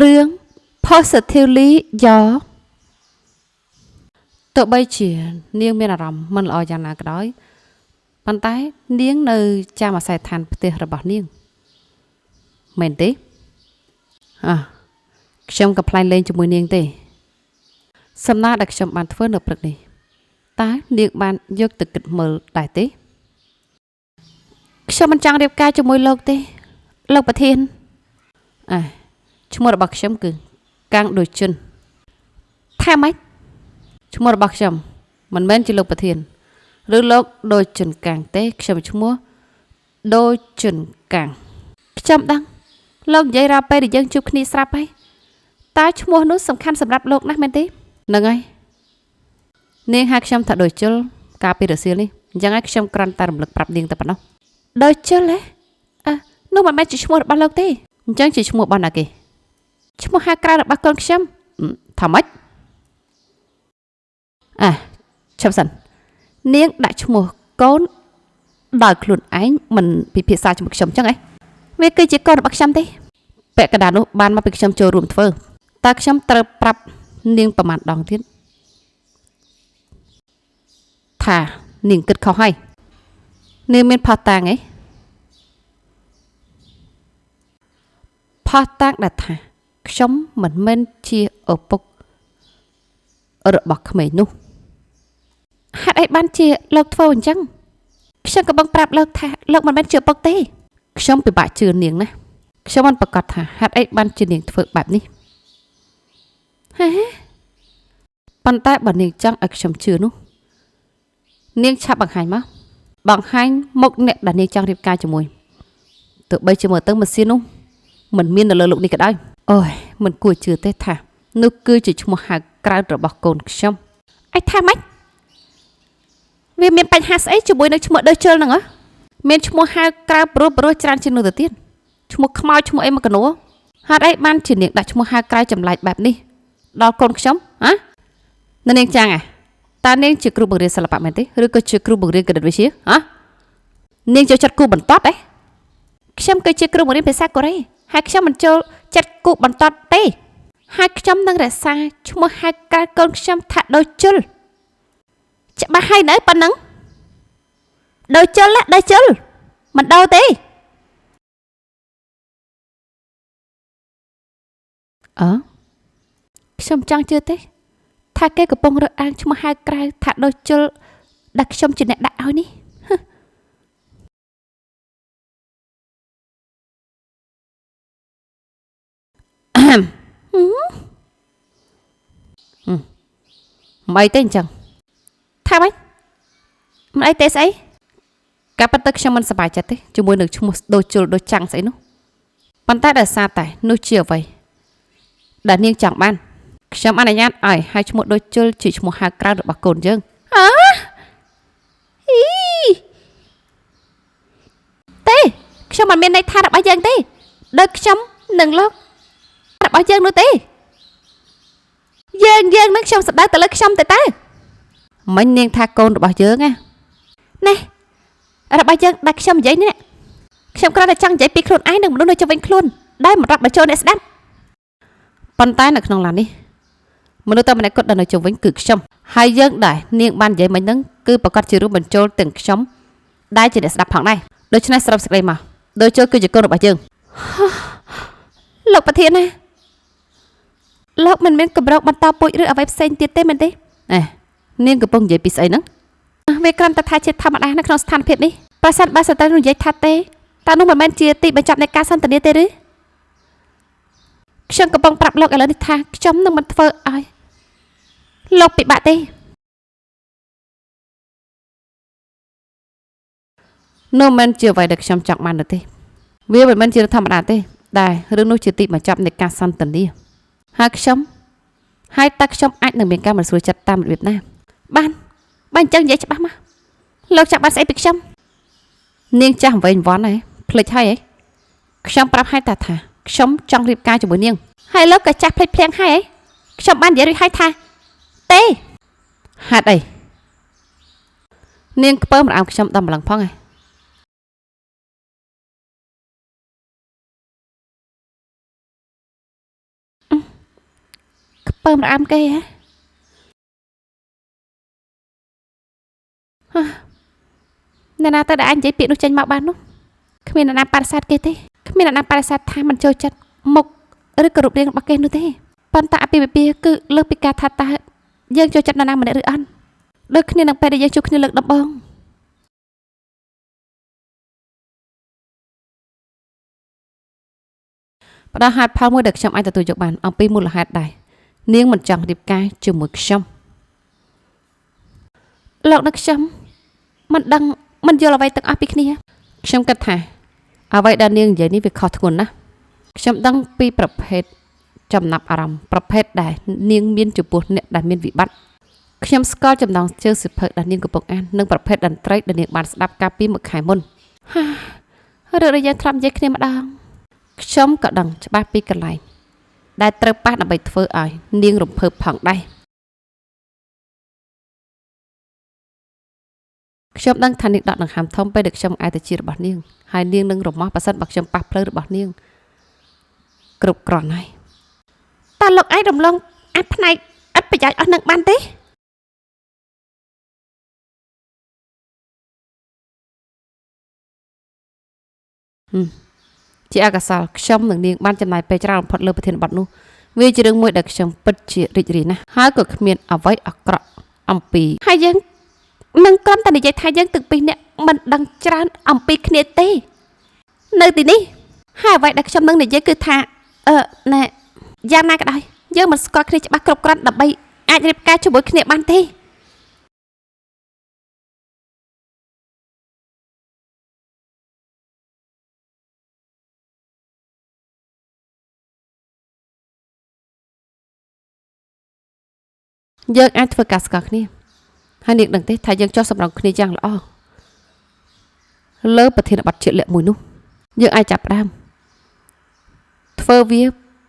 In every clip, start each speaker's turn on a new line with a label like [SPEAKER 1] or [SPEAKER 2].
[SPEAKER 1] រឿង positively យ៉ទោះបីជានាងមានអារម្មណ៍មិនល្អយ៉ាងណាក៏ដោយប៉ុន្តែនាងនៅចាំអាស័យដ្ឋានផ្ទះរបស់នាងមែនទេខ្ញុំកំ pl លេងជាមួយនាងទេសំណើដែលខ្ញុំបានធ្វើនៅព្រឹកនេះតើនាងបានយកទៅគិតមើលដែរទេខ្ញុំមិនចង់រៀបការជាមួយលោកទេលោកប្រធានឈ្មោះរបស់ខ្ញុំគឺកាំងដូចជិនថាម៉េចឈ្មោះរបស់ខ្ញុំមិនមែនជាលោកប្រធានឬលោកដូចជិនកាំងទេខ្ញុំឈ្មោះដូចជិនកាំងខ្ញុំដឹងលោកនិយាយរាល់ពេលដែលយើងជួបគ្នាស្រាប់ហើយតើឈ្មោះនោះសំខាន់សម្រាប់លោកណាស់មែនទេហ្នឹងហើយនាងហៅខ្ញុំថាដូចជិលកាលពីរសៀលនេះអញ្ចឹងហើយខ្ញុំគ្រាន់តែរំលឹកប្រាប់នាងតែប៉ុណ្ណោះដូចជិលនោះមិនមែនជាឈ្មោះរបស់លោកទេអញ្ចឹងជាឈ្មោះរបស់ណាគេឈ្មោះហៅក្រៅរបស់កូនខ្ញុំថាម៉េចឈប់សិននាងដាក់ឈ្មោះកូនដោយខ្លួនឯងមិនពិភាក្សាជាមួយខ្ញុំអញ្ចឹងវាគឺជាកូនរបស់ខ្ញុំទេពាក់កណ្ដាលនោះបានមកពីខ្ញុំចូលរួមធ្វើតើខ្ញុំត្រូវប្រាប់នាងប្រមាណដងទៀតថានាងគិតខុសហើយនាងមានផុសតាងផុសតាងដែលថាខ្ញុំមិនមែនជាឪពុករបស់ក្មេងនោះហេតុអីបានជាលោកធ្វើអញ្ចឹងខ្ញុំក៏បងប្រាប់លោកថាលោកមិនមែនជាឪពុកទេខ្ញុំពិបាកជឿនាងណាខ្ញុំមិនប្រកាសថាហេតុអីបានជានាងធ្វើបែបនេះប៉ុន្តែបើនាងចង់ឲ្យខ្ញុំជឿនោះនាងឆាប់បង្ហាញមកបង្ហាញមុខអ្នកដែលនាងចង់រៀបការជាមួយទោះបីជាមើលទៅម៉ាស៊ីននោះមិនមាននៅលើលោកនេះក៏ដោយអូយមិនគួរជឿទេថានោះគឺជាឈ្មោះហៅក្រៅរបស់កូនខ្ញុំឯថាម៉េចវាមានបញ្ហាស្អីជាមួយនឹងឈ្មោះដូចជិលហ្នឹងមានឈ្មោះហៅក្រៅព្រោះច្រើនជាងនោះទៅទៀតឈ្មោះខ្មោចឈ្មោះអីមកកណួរហេតុអីបានជានាងដាក់ឈ្មោះហៅក្រៅចម្លែកបែបនេះដល់កូនខ្ញុំនៅនាងចាំងតើនាងជាគ្រូបង្រៀនសិល្បៈមែនទេឬក៏ជាគ្រូបង្រៀនគណិតវិទ្យានាងចូលចិត្តគូបន្ទាត់ខ្ញុំគឺជាគ្រូបង្រៀនភាសាកូរ៉េហើយខ្ញុំមិនចូលចិត្តគូបន្ទាត់ទេហើយខ្ញុំនឹងរក្សាឈ្មោះហៅក្រៅកូនខ្ញុំថាដូចជិលច្បាស់ហើយនៅប៉ុណ្ណឹងដូចជិលមិនដូរទេខ្ញុំចង់ជឿទេថាគេកំពុងរើសអើងឈ្មោះហៅក្រៅថាដូចជិលដែលខ្ញុំជាអ្នកដាក់ឲ្យនេះមិនអីទេអញ្ចឹងថាម៉េចមិនអីទេស្អីការប៉ັດទៅខ្ញុំមិនសប្បាយចិត្តទេជាមួយនឹងឈ្មោះដូចជុលដូចចាំងស្អីនោះប៉ុន្តែដោយសារតែនោះជាអ្វីដែលនាងចង់បានខ្ញុំអនុញ្ញាតឲ្យហើយឈ្មោះដូចជុលជាឈ្មោះហៅក្រៅរបស់កូនយើងទេខ្ញុំមិនមានន័យថារបស់យើងទេដូចខ្ញុំនឹងលោករបស់យើងនោះទេយើងនឹងខ្ញុំស្ដាយទៅលើខ្ញុំទៅតើមិញនាងថាកូនរបស់យើងណារបស់យើងដែលខ្ញុំនិយាយនេះខ្ញុំគ្រាន់តែចង់និយាយពីខ្លួនឯងនិងមនុស្សនៅជុំវិញខ្លួនដែលមិនរាប់បញ្ចូលអ្នកស្ដាប់ប៉ុន្តែនៅក្នុងឡាននេះមនុស្សតែម្នាក់គត់ដែលនៅជុំវិញគឺខ្ញុំហើយយើងដែរនាងបាននិយាយមិញហ្នឹងគឺប្រកាសជារួមបញ្ចូលទាំងខ្ញុំដែលជាអ្នកស្ដាប់ផងដែរដូច្នេះសរុបសេចក្តីមកដូចចូលគឺជាកូនរបស់យើងលោកប្រធានណាលោកមិនមានកម្រោកបន្តពូជឬអ្វីផ្សេងទៀតទេមែនទេនាងកំពុងនិយាយពីស្អីហ្នឹងវាគ្រាន់តែថាជាធម្មតានៅក្នុងស្ថានភាពនេះប្រសិនបើស្ត្រីនិយាយថាទេតើនោះមិនមែនជាទីបញ្ចប់នៃការសន្ទនាទេឬខ្ញុំកំពុងប្រាប់លោកឥឡូវនេះថាខ្ញុំនឹងមិនធ្វើឲ្យលោកពិបាកទេនោះមិនជាអ្វីដែលខ្ញុំចង់បានទេវាមិនមែនជាធម្មតាទេដែលរឿងនោះជាទីបញ្ចប់នៃការសន្ទនាហើយតើខ្ញុំអាចនឹងមានការមិនស្រួលចិត្តតាមរបៀបណាបានអញ្ចឹងនិយាយច្បាស់មកលោកចាក់បានស្អីពីខ្ញុំនាងចាស់វែងវ័នហើយភ្លេចហើយខ្ញុំប្រាប់ឲ្យតាថាខ្ញុំចង់រៀបការជាមួយនាងហើយលោកក៏ចាស់ភ្លេចភ្លាំងហើយខ្ញុំបាននិយាយរួចហើយថាទេហេតុអីនាងខ្ពើមរំខ្ញុំដល់ម្លឹងផងហើយ ពើម្រាមគេហ៎អ្នកណាទៅដែលអញនិយាយពាក្យនោះចេញមកបាននោះគ្មានអ្នកណាបដិសេធគេទេគ្មានអ្នកណាបដិសេធថាមិនចូលចិត្តមុខឬក៏រូបរាងរបស់គេនោះទេប៉ុន្តែអាពាហ៍ពិពាហ៍គឺលើសពីការថាតើយើងចូលចិត្តនរណាម្នាក់ឬអត់ដូចគ្នានឹងពេលដែលយើងជួបគ្នាលើកដំបូងបដិហេតុផលមួយដែលខ្ញុំអាចទទួលយកបានអំពីមូលហេតុដែរនាងមិនចង់រៀបការជាមួយខ្ញុំលោកនឹកខ្ញុំមិនដឹងមិនយល់អ្វីទាំងអស់ពីគ្នាខ្ញុំគិតថាអ្វីដែលនាងនិយាយនេះវាខុសធ្ងន់ណាស់ខ្ញុំដឹងពីប្រភេទចំណាប់អារម្មណ៍ប្រភេទដែលនាងមានចំពោះអ្នកដែលមានវិបត្តិខ្ញុំស្គាល់ចំណងជើងសិភៅដែលនាងកំពុងអាននិងប្រភេទតន្ត្រីដែលនាងបានស្ដាប់កាលពីមួយខែមុនរឿងដែលយើងធ្លាប់និយាយគ្នាម្ដងខ្ញុំក៏ដឹងច្បាស់ពីកន្លែងដែលត្រូវប៉ះដើម្បីធ្វើឲ្យនាងរំភើបផងដែរខ្ញុំដឹងថានាងដកដង្ហើមធំពេលដែលខ្ញុំអាចទៅជារបស់នាងហើយនាងនឹងរមាស់ប៉ះសិនបើខ្ញុំប៉ះផ្លូវរបស់នាងគ្រប់គ្រាន់ហើយតើលោកឯងរំលងអាចផ្នែកឥតប្រយោជន៍អស់នឹងបានទេជាអកុសលខ្ញុំនិងនាងបានចំណាយពេលច្រើនបំផុតលើប្រធានបទនោះវាជារឿងមួយដែលខ្ញុំពិតជារីករាយណាស់ហើយក៏គ្មានអ្វីអាក្រក់អំពីហើយយើងនឹងគ្រាន់តែនិយាយថាយើងទាំងពីរនាក់មិនដឹងច្រើនអំពីគ្នាទេនៅទីនេះហើយអ្វីដែលខ្ញុំនឹងនិយាយគឺថាណែយ៉ាងណាក៏ដោយយើងមិនស្គាល់គ្នាច្បាស់គ្រប់គ្រាន់ដើម្បីអាចរៀបការជាមួយគ្នាបានទេយើងអាចធ្វើការស្គាល់គ្នាហើយនាងដឹងទេថាយើងចោះសម្រងគ្នាយ៉ាងល្អលើប្រធានបទជាក់លាក់មួយនោះយើងអាចចាប់ផ្ដើមធ្វើវា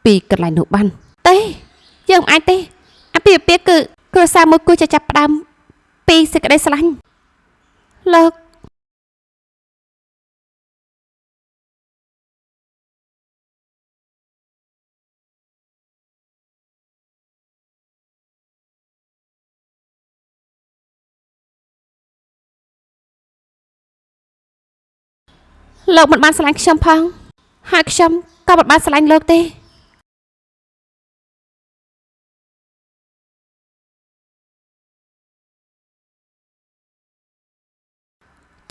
[SPEAKER 1] ពីកន្លែងនោះបានទេយើងមិនអាចទេអាពាហ៍ពិពាហ៍គឺគ្រួសារមួយគូจะចាប់ផ្ដើមពីសេចក្តីស្រឡាញ់លោកលោកមិនបានស្រឡាញ់ខ្ញុំផងហើយខ្ញុំក៏មិនបានស្រឡាញ់លោកទេ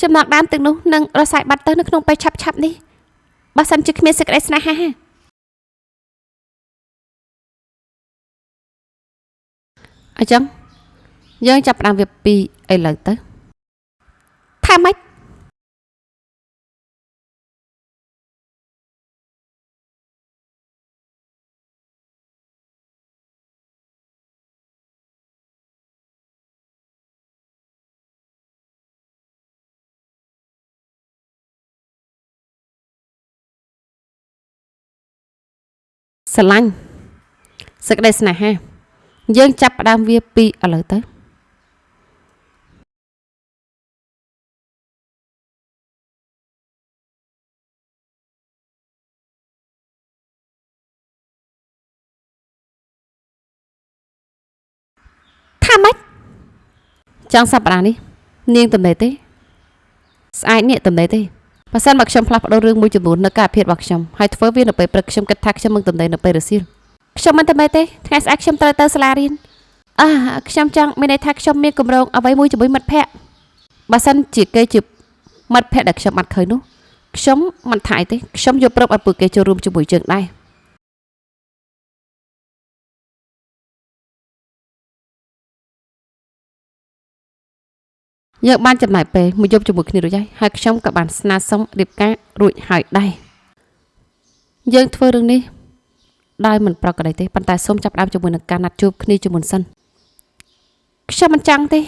[SPEAKER 1] ចំណងដើមទាំងនោះនឹងរសាយបាត់ទៅនៅក្នុងពេលឆាប់នេះបើសិនជាគ្មានសេចក្តីស្នេហាអញ្ចឹងយើងចាប់ផ្ដើមវាពីឥឡូវទៅថាម៉េចស្រឡាញ់សេចក្តីស្នេហាយើងចាប់ផ្ដើមវាពីឥឡូវទៅថាម៉េចចង់សប្តាហ៍នេះនាងទំនេរទេស្អែកនេះទំនេរទេបើសិនមកខ្ញុំផ្លាស់ប្ដូររឿងមួយចំនួននៅការអភិរក្សរបស់ខ្ញុំហើយធ្វើវានៅពេលព្រឹកខ្ញុំគិតថាខ្ញុំនឹងទំនេរនៅពេលរសៀលខ្ញុំមិនទំនេរទេថ្ងៃស្អែកខ្ញុំត្រូវទៅសាលារៀនខ្ញុំចង់មានន័យថាខ្ញុំមានកម្រងអ្វីមួយជាមួយមិត្តភ័ក្តិបើសិនជាគេជាមិត្តភ័ក្តិដែលខ្ញុំបាត់ឃើញនោះខ្ញុំមិនថាអីទេខ្ញុំយកព្រឹបឲ្យពួកគេចូលរួមជាមួយយើងដែរយើងបានចំណាយពេលមួយយប់ជាមួយគ្នារួចហើយខ្ញុំក៏បានស្នើសុំរៀបការរួចហើយដែរយើងធ្វើរឿងនេះដោយមិនប្រក្រតីទេប៉ុន្តែសូមចាប់ផ្ដើមជាមួយនឹងការណាត់ជួបគ្នាជាមុនសិនខ្ញុំមិនចង់ទេ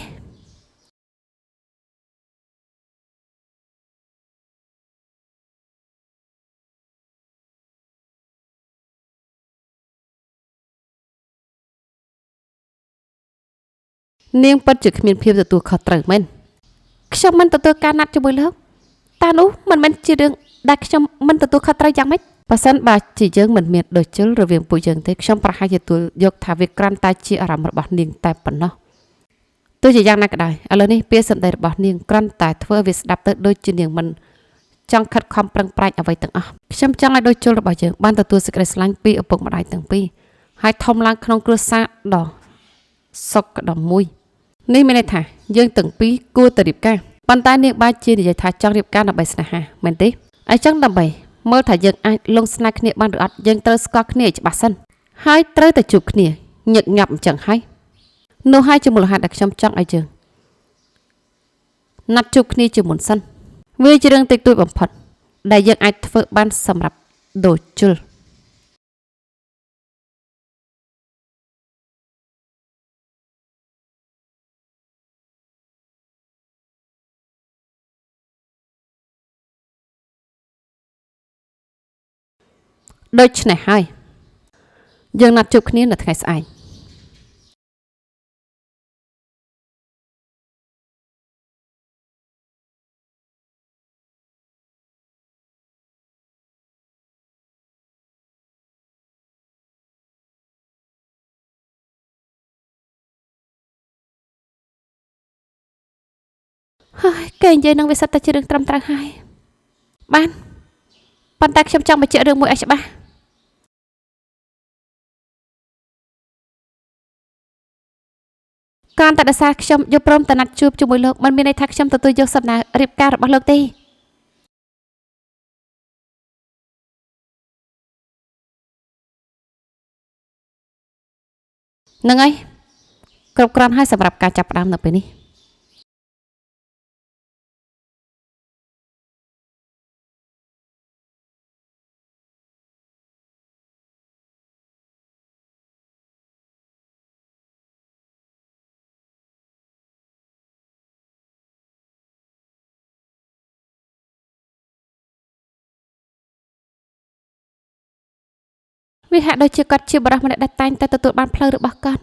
[SPEAKER 1] នាងពិតជាគ្មានភាពទទួលខុសត្រូវមែនខ្ញុំមិនទទួលការណាត់ជាមួយលោកតើនោះមិនមែនជារឿងដែលខ្ញុំមិនទទួលខុសត្រូវយ៉ាងម៉េច បើសិនបើជាយើងមិនមានដូចជិលរវាងពួកយើងទេខ្ញុំប្រហែលជាទទួលយកថាវាក្រាន់តែជាអារម្មណ៍របស់នាងតែប៉ុណ្ណោះទោះជាយ៉ាងណាក៏ដោយឥឡូវនេះពាក្យសម្ដីរបស់នាងក្រាន់តែធ្វើវាស្ដាប់ទៅដូចជានាងមិនចង់ខិតខំប្រឹងប្រែងអ្វីទាំងអស់ខ្ញុំចង់ឲ្យដូចជិលរបស់យើងបានទទួលសេចក្តីស្រឡាញ់ពីឪពុកម្ដាយទាំងពីរហើយធំឡើងក្នុងគ្រួសារដ៏សុខដុមមួយនេះមានន័យថាយើងទាំងពីរគួរតែរៀបការប៉ុន្តែនាងបាជានិយាយថាចង់រៀបការដើម្បីស្នេហាមែនទេអញ្ចឹងដើម្បីមើលថាយើងអាចលងស្នេហ៍គ្នាបានឬអត់យើងត្រូវស្គាល់គ្នាឲ្យច្បាស់សិនហើយត្រូវតែជួបគ្នាញឹកញាប់អញ្ចឹងហើយនោះហើយជាមូលហេតុដែលខ្ញុំចង់ឲ្យយើងណាត់ជួបគ្នាជាមុនសិនវាជារឿងតិចតួចបំផុតដែលយើងអាចធ្វើបានសម្រាប់ដូចជុលដូច្នេះហើយយើងណាត់ជួបគ្នានៅថ្ងៃស្អែកហើយគេនិយាយនឹងវាសិតតែជារឿងត្រឹមត្រូវហើយបានប៉ុន្តែខ្ញុំចង់បញ្ជាក់រឿងមួយឲ្យច្បាស់គ្រាន់តែដោយសារខ្ញុំយកព្រមតែណាត់ជួបជាមួយលោកមិនមានន័យថាខ្ញុំទទួលយកសំណើរៀបការរបស់លោកទេនឹងហើយគ្រប់គ្រាន់ហើយសម្រាប់ការចាប់ផ្ដើមនៅពេលនេះវាហាក់ដូចជាគាត់ជាបរិសម្នាក់ដែលតែងតែទទួលបានផ្លូវរបស់គាត់